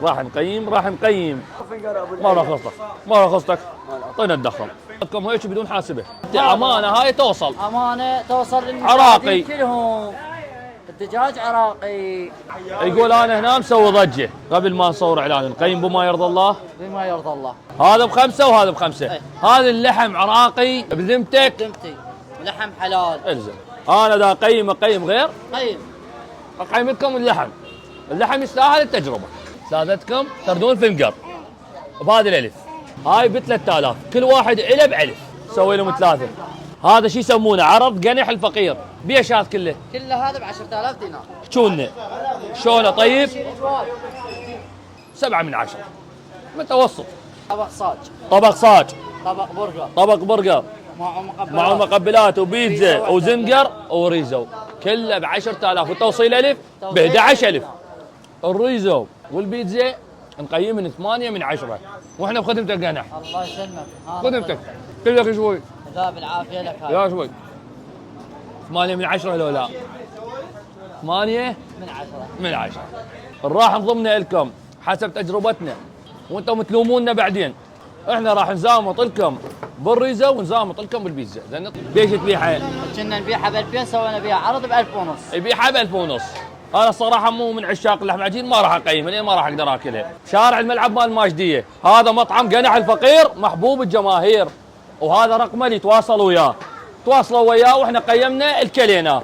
راح نقيم. ما راح خصتك، ما راح خصتك. طينا الدخل. لكم هيك بدون حاسبه. امانه هاي توصل. امانه توصل عراقي كلهم. الدجاج عراقي. يقول انا هنا مسوي ضجه قبل ما نصور اعلان. نقيم بما يرضى الله. بما يرضى الله. هذا ب5 وهذا ب5. ايه. هذا اللحم عراقي بذمتك. بذمتي. لحم حلال. الزم. انا دا اقيم غير. قيم. اقيم لكم اللحم يستاهل التجربه. ثلاثتكم تردون فنجر بهذه الالف. هاي ب 3000 كل واحد له ب1000. سوي لهم 3. هذا شو يسمونه عرض قنح الفقير. بيشات كله هذا ب 10000 دينار. شونه شلونه طيب. 7 من 10 متوسط. طبق صاج. طبق برجر مع مقبلات وبيتزا وزنجر وريزو كله ب 10000 والتوصيل الف ب 11000. الريزو والبيتزا نقيم من 8 من 10 واحنا بخدمتك قنح. الله يسلمك. خدمتك كلك شوي. لا بالعافيه لك. لا شوي. 8 من 10 لو لا 8 من 10. راح نضمنا لكم حسب تجربتنا وانتم تلومونا بعدين. احنا راح نزامط لكم بالريزه ونزامط لكم بالبيتزا. لان ليش تبيعها؟ كنا نبيعها ب 2000 سوينا بيها عرض ب 1000 ونص. يبيعها ب 1000 ونص. انا الصراحه مو من عشاق اللحم العجين ما راح اقيمها لان ما راح اقدر اكلها. شارع الملعب مال الماجديه هذا مطعم قنح الفقير محبوب الجماهير وهذا رقمه اللي تواصلوا وياه. تواصلوا وياه واحنا قيمنا الكلينا